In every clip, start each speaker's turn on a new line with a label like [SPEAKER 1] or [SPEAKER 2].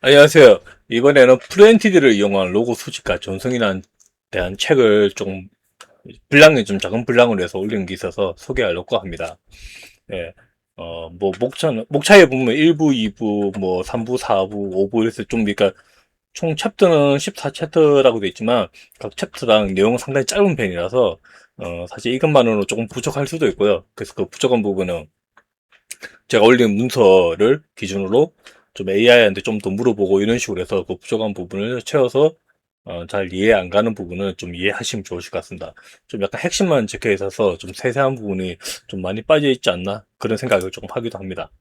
[SPEAKER 1] 안녕하세요. 이번에는 프로엔티드를 이용한 로고 수집과 전송에 대한 책을 좀 분량이 좀 작은 분량으로 해서 올린 게 있어서 소개하려고 합니다. 예. 뭐 목차에 보면 1부, 2부, 뭐 3부, 4부, 5부 이래서 좀 그러니까 총 챕터는 14챕터라고 되어 있지만 각 챕터당 내용은 상당히 짧은 편이라서 사실 이것만으로 조금 부족할 수도 있고요. 그래서 그 부족한 부분은 제가 올린 문서를 기준으로 좀 AI한테 좀 더 물어보고 이런 식으로 해서 그 부족한 부분을 채워서 잘 이해 안 가는 부분은 좀 이해하시면 좋으실 것 같습니다. 좀 약간 핵심만 적혀 있어서 좀 세세한 부분이 좀 많이 빠져 있지 않나 그런 생각을 조금 하기도 합니다.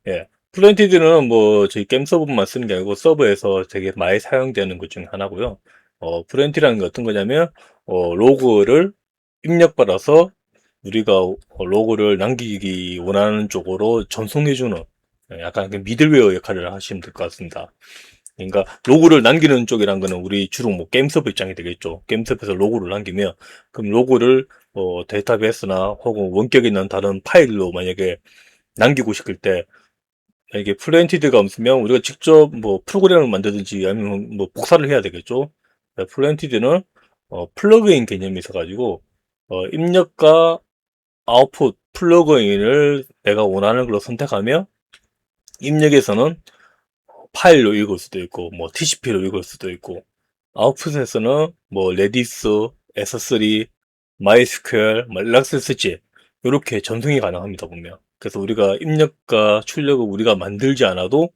[SPEAKER 1] 예. 플랜티드는 뭐 저희 게임 서버만 쓰는 게 아니고 서버에서 되게 많이 사용되는 것 중에 하나고요. 플랜티라는 게 어떤 거냐면 로그를 입력받아서 우리가 로고를 남기기 원하는 쪽으로 전송해주는 약간 그 미들웨어 역할을 하시면 될 것 같습니다. 그러니까 로고를 남기는 쪽이란 거는 우리 주로 뭐 게임 서버 입장이 되겠죠. 게임 서버에서 로고를 남기면 그럼 로고를 데이터베이스나 혹은 원격에 있는 다른 파일로 만약에 남기고 싶을 때 이게 플루엔티드가 없으면 우리가 직접 뭐 프로그램을 만들든지 아니면 뭐 복사를 해야 되겠죠. 플루엔티드는 플러그인 개념이 있어가지고 입력과 아웃풋 플러그인을 내가 원하는 걸로 선택하면 입력에서는 파일로 읽을 수도 있고 뭐 TCP로 읽을 수도 있고 아웃풋에서는 뭐 레디스, S3, MySQL, 뭐 엘라스티지 이렇게 전송이 가능합니다 보면. 그래서 우리가 입력과 출력을 우리가 만들지 않아도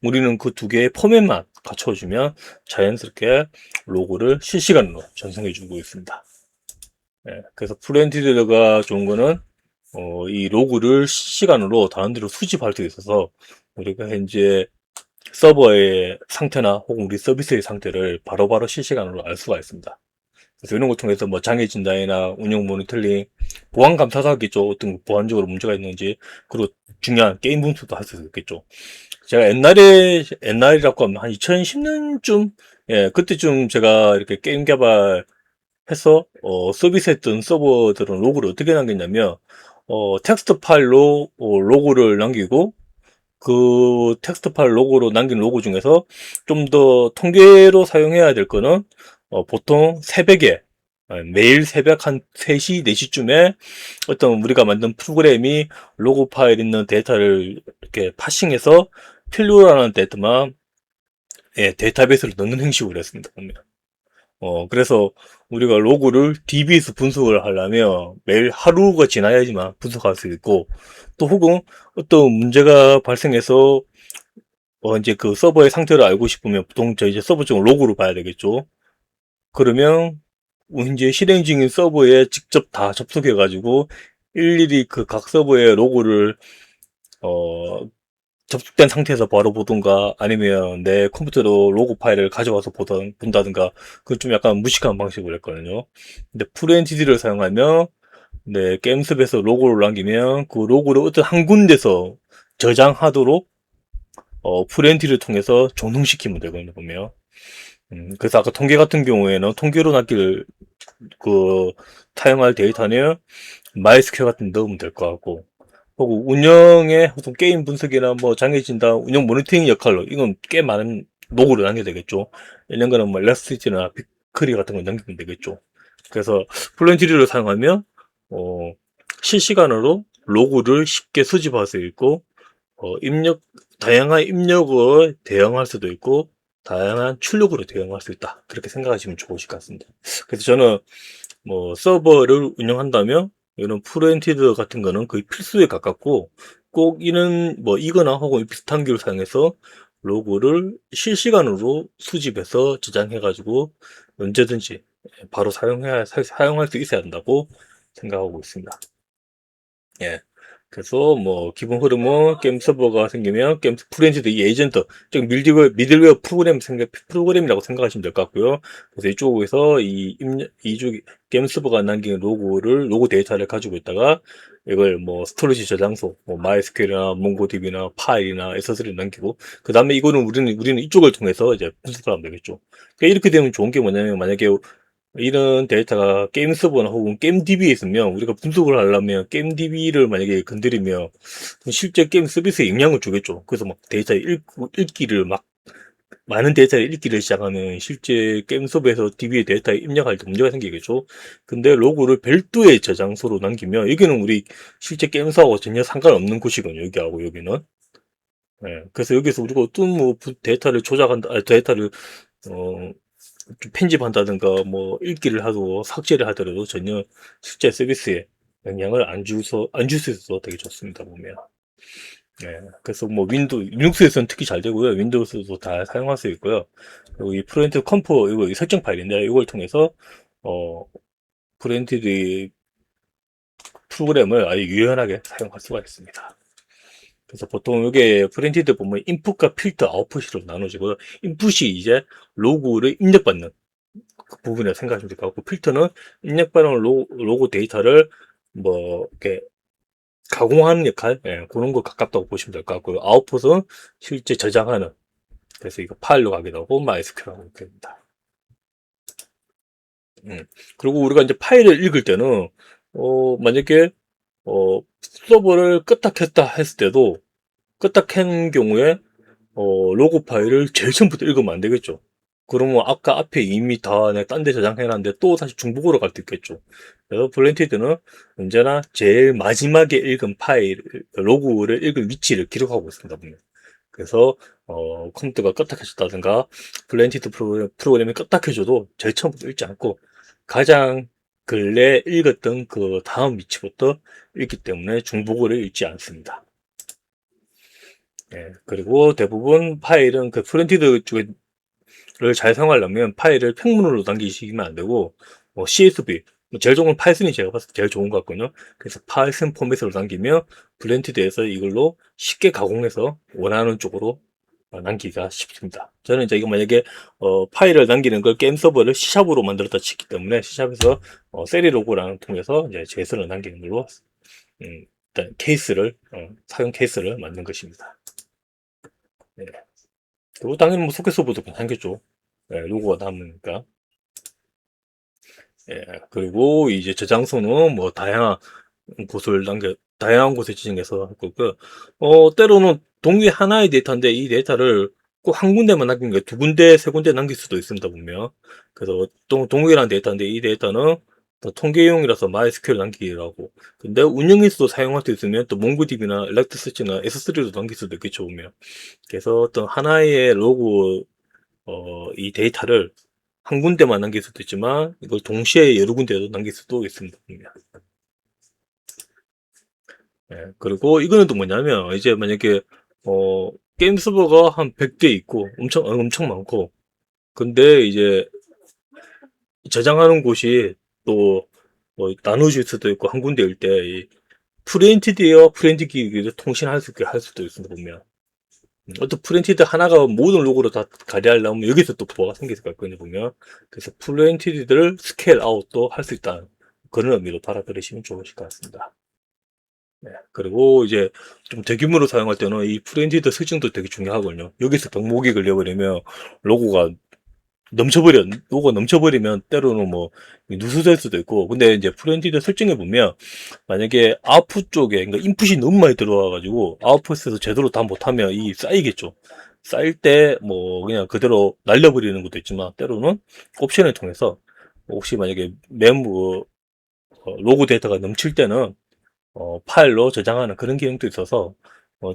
[SPEAKER 1] 우리는 그 두 개의 포맷만 갖춰주면 자연스럽게 로고를 실시간으로 전송해주고 있습니다. 그래서 프렌티드가 좋은 거는 이 로그를 실시간으로 다른 데로 수집할 수 있어서 우리가 현재 서버의 상태나 혹은 우리 서비스의 상태를 바로바로 실시간으로 알 수가 있습니다. 그래서 이런 걸 통해서 뭐 장애 진단이나 운영 모니터링, 보안 감사도 하겠죠. 어떤 보안적으로 문제가 있는지, 그리고 중요한 게임 분석도 할 수 있겠죠. 제가 옛날이라고 하면 한 2010년쯤, 그때쯤 제가 이렇게 게임 개발해서, 서비스했던 서버들은 로고를 어떻게 남겼냐면, 텍스트 파일로 로고를 남기고, 그 텍스트 파일 로고로 남긴 로고 중에서 좀 더 통계로 사용해야 될 거는 보통 새벽에 매일 새벽 한 3시, 4시쯤에 어떤 우리가 만든 프로그램이 로고 파일 있는 데이터를 이렇게 파싱해서 필요로 하는 데이터만 데이터베이스로 넣는 형식으로 했습니다. 보면. 그래서 우리가 로그를 DB에서 분석을 하려면 매일 하루가 지나야지만 분석할 수 있고, 또 혹은 어떤 문제가 발생해서, 이제 그 서버의 상태를 알고 싶으면 보통 저 이제 서버 쪽 로그로 봐야 되겠죠. 그러면, 이제 실행 중인 서버에 직접 다 접속해가지고, 일일이 그 각 서버의 로고를, 어, 접속된 상태에서 바로 보던가 아니면 내 컴퓨터로 로고 파일을 가져와서 본다든가 그건 좀 약간 무식한 방식으로 했거든요. 근데 FLNTD를 사용하면 내 게임습에서 로고를 남기면 그 로고를 어떤 한 군데서 저장하도록 FLNT를 통해서 전송시키면 되거든요 보면. 그래서 아까 통계 같은 경우에는 통계로 남길 그 사용할 데이터는 MySQL 같은 데 넣으면 될 것 같고 혹은 운영의 어떤 게임 분석이나 뭐 장애 진단, 운영 모니터링 역할로 이건 꽤 많은 노고를 남겨야 되겠죠. 이런 거는 뭐 엘라스티지나 빅쿼리 같은 거 남기면 되겠죠. 그래서 플랜티리를 사용하면 어, 실시간으로 로그를 쉽게 수집할 수 있고 입력 다양한 입력을 대응할 수도 있고 다양한 출력으로 대응할 수 있다. 그렇게 생각하시면 좋으실 것 같습니다. 그래서 저는 뭐 서버를 운영한다면 이런 프로엔티드 같은 거는 거의 필수에 가깝고 꼭 이런 뭐 이거나 혹은 비슷한 기를 사용해서 로고를 실시간으로 수집해서 저장해 가지고 언제든지 바로 사용할 수 있어야 한다고 생각하고 있습니다. 예. 그래서 뭐 기본 흐름은 게임 서버가 생기면 게임 프렌즈드 이 에이전트 즉 미들웨어 프로그램이라고 생각하시면 될 것 같고요. 그래서 이쪽에서 이쪽 게임 서버가 남긴 로고 데이터를 가지고 있다가 이걸 뭐 스토리지 저장소 뭐 MySQL이나 몽고DB나 파일이나 S3를 남기고 그 다음에 이거는 우리는 이쪽을 통해서 이제 분석을 하면 되겠죠. 그러니까 이렇게 되면 좋은 게 뭐냐면 만약에 이런 데이터가 게임 서버나 혹은 게임 DB에 있으면 우리가 분석을 하려면 게임 DB를 만약에 건드리면 실제 게임 서비스에 영향을 주겠죠. 그래서 막 데이터 읽기를 막 많은 데이터를 읽기를 시작하면 실제 게임 서버에서 DB의 데이터에 입력할 때 문제가 생기겠죠. 근데 로그를 별도의 저장소로 남기면 여기는 우리 실제 게임 서버하고 전혀 상관없는 곳이거든요. 여기하고 여기는. 예, 그래서 여기서 우리가 어떤 뭐 데이터를 조작한다, 데이터를 어, 좀 편집한다든가 뭐 읽기를 하고 삭제를 하더라도 전혀 실제 서비스에 영향을 안 줄 수 있어서 되게 좋습니다 보면. 예, 그래서 뭐 리눅스에서는 특히 잘 되고요. 윈도우스도 다 사용할 수 있고요. 그리고 이 프로엔트 컴포 이거 설정 파일인데 이걸 통해서 어 프로엔티드 프로그램을 아주 유연하게 사용할 수가 있습니다. 그래서 보통 이게 프린티드 보면 인풋과 필터, 아웃풋으로 나눠지고요. 인풋이 이제 로그를 입력받는 그 부분이라고 생각하시면 될 것 같고, 필터는 입력받은 로그 데이터를 뭐 이렇게 가공하는 역할, 예, 그런 거 가깝다고 보시면 될 것 같고요. 아웃풋은 실제 저장하는, 그래서 이거 파일로 가기도 하고 MySQL하고 이렇게 됩니다. 그리고 우리가 이제 파일을 읽을 때는 만약에 서버를 껐다 켰다 했을 때도 껐다 켠 경우에 로고 파일을 제일 처음부터 읽으면 안 되겠죠. 그러면 아까 앞에 이미 다 내가 딴 데 저장해놨는데 또 다시 중복으로 갈 수 있겠죠. 그래서 블렌티드는 언제나 제일 마지막에 읽은 파일, 로그를 읽은 위치를 기록하고 있습니다. 보면. 그래서 컴퓨터가 껐다 켜졌다든가 블렌티드 프로그램이 껐다 켜져도 제일 처음부터 읽지 않고 가장 근래 읽었던 그 다음 위치부터 읽기 때문에 중복을 읽지 않습니다. 예, 그리고 대부분 파일은 그 프렌티드 쪽을 잘 사용하려면 파일을 평문으로 남기시면 안 되고, CSV, 제일 좋은 건 파이썬이 제가 봤을 때 제일 좋은 것 같거든요. 그래서 파이썬 포맷으로 남기면 블렌티드에서 이걸로 쉽게 가공해서 원하는 쪽으로 남기기가 쉽습니다. 저는 이제 이거 만약에 파일을 남기는 걸 게임 서버를 C샵으로 만들었다 치기 때문에 C샵에서 세리로그랑 통해서 이제 JSON을 남기는 걸로 일단 케이스를 사용 케이스를 만든 것입니다. 네. 그리고 당연히 뭐 소켓 서버도 괜찮겠죠. 예, 로고가 남으니까. 예, 그리고 이제 저장소는 뭐 다양한 곳에 지정해서 할 거고, 때로는 동일 하나의 데이터인데 이 데이터를 꼭 한 군데만 남긴 게 두 군데, 세 군데 남길 수도 있습니다, 보면. 그래서 동일한 데이터인데 이 데이터는 통계용이라서 MySQL 남기라고. 근데 운영에서도 사용할 수 있으면 또 몽고DB나 엘렉트스치나 S3로 남길 수도 있겠죠, 보면. 그래서 어떤 하나의 로고 이 데이터를 한 군데만 남길 수도 있지만 이걸 동시에 여러 군데에도 남길 수도 있습니다. 예, 그리고 이거는 또 뭐냐면 이제 만약에 게임 서버가 한 100대 있고 엄청 많고 근데 이제 저장하는 곳이 또뭐 나눠질 수도 있고 한 군데일 때 프렌티드와 프렌트 기기를 통신할 수 있게 할 수도 있습니다. 보면 어떤 프렌티드 하나가 모든 로고를 다 가리하려면 여기서 또 부하가 생길 것 같거든요, 보면. 그래서 프렌티드를 스케일 아웃도 할 수 있다는 그런 의미로 받아들이시면 좋으실 것 같습니다. 네. 그리고 이제 좀 대규모로 사용할 때는 이 프렌티드 설정도 되게 중요하거든요. 여기서 병목이 걸려버리면 로고가 로고가 넘쳐버리면 때로는 뭐 누수될 수도 있고 근데 이제 프렌티드 설정해 보면 만약에 아웃풋 쪽에 그러니까 인풋이 너무 많이 들어와 가지고 아웃풋에서 제대로 다 못하면 이 쌓이겠죠. 쌓일 때 뭐 그냥 그대로 날려버리는 것도 있지만 때로는 옵션을 통해서 혹시 만약에 로고 데이터가 넘칠 때는 파일로 저장하는 그런 기능도 있어서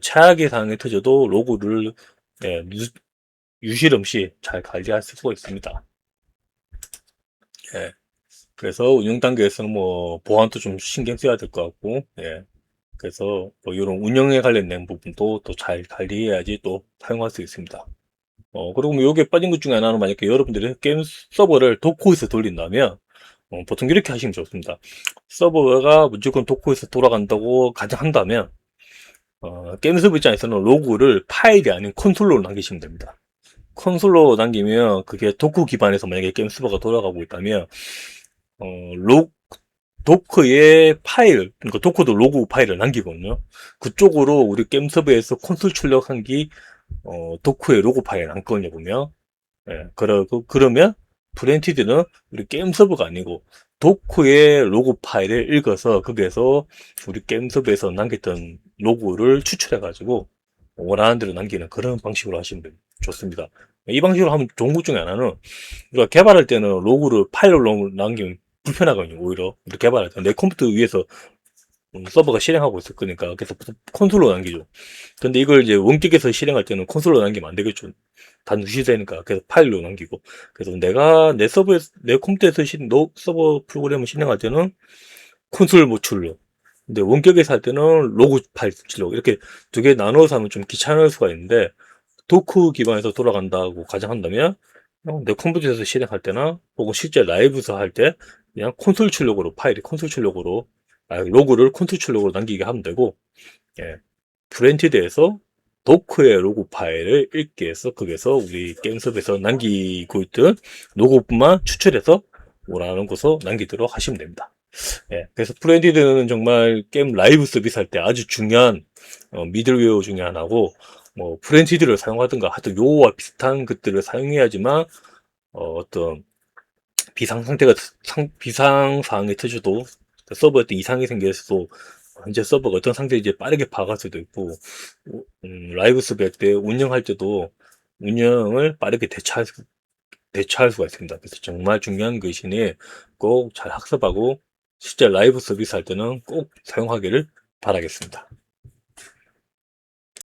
[SPEAKER 1] 최악의 상황이 터져도 로고를 예, 유실 없이 잘 관리할 수가 있습니다. 예. 그래서 운영 단계에서는 뭐 보안도 좀 신경 써야 될 것 같고, 예. 그래서 뭐 이런 운영에 관련된 부분도 또 잘 관리해야지 또 사용할 수 있습니다. 그리고 뭐 여기에 빠진 것 중에 하나는 만약에 여러분들이 게임 서버를 도코에서 돌린다면, 보통 이렇게 하시면 좋습니다. 서버가 무조건 도코에서 돌아간다고 가정한다면, 게임 서버 입장에서는 로그를 파일이 아닌 콘솔로 남기시면 됩니다. 콘솔로 남기면 그게 도커 기반에서 만약에 게임 서버가 돌아가고 있다면 어, 로, 도커의 파일, 그러니까 도커도 로그 파일을 남기거든요. 그쪽으로 우리 게임 서버에서 콘솔 출력한 게 도커의 로그 파일 남거든요, 보면. 예, 그러면 브랜티드는 우리 게임 서버가 아니고 도커의 로그 파일을 읽어서 거기에서 우리 게임 서버에서 남겼던 로그를 추출해가지고 원하는 대로 남기는 그런 방식으로 하시면 좋습니다. 이 방식으로 하면 좋은 것 중에 하나는 우리가 개발할 때는 로그를 파일로 남기면 불편하거든요. 오히려 우리 개발할 때 내 컴퓨터 위에서 서버가 실행하고 있을 거니까 그래서 콘솔로 남기죠. 근데 이걸 이제 원격에서 실행할 때는 콘솔로 남기면 안 되겠죠. 다 누시되니까 그래서 파일로 남기고, 그래서 내가 내 서버에 내 컴퓨터에서 서버 프로그램을 실행할 때는 콘솔 모출로, 근데 원격에서 할 때는 로그 파일 출력, 이렇게 두 개 나눠서 하면 좀 귀찮을 수가 있는데, 도크 기반에서 돌아간다고 가정한다면 내 컴퓨터에서 실행할 때나 혹은 실제 라이브에서 할 때 그냥 콘솔 출력으로, 파일이 콘솔 출력으로, 로그를 콘솔 출력으로 남기게 하면 되고, 예, 프렌티드에서 도크의 로그 파일을 읽게 해서 거기서 우리 게임섭에서 남기고 있던 로그뿐만 추출해서 원하는 곳으로 남기도록 하시면 됩니다. 예, 그래서 프렌티드는 정말 게임 라이브 서비스 할 때 아주 중요한 미들웨어 중에 하나고, 뭐 프렌티드를 사용하든가 하여튼 요거와 비슷한 것들을 사용해야지만 어떤 비상 사항이 터져도, 서버에 또 이상이 생겼어도 현재 서버가 어떤 상태인지 빠르게 파악할 수도 있고, 라이브 서버 할 때 운영할 때도 운영을 빠르게 대처할 수가 있습니다. 그래서 정말 중요한 것이니 꼭 잘 학습하고 실제 라이브 서비스 할 때는 꼭 사용하기를 바라겠습니다.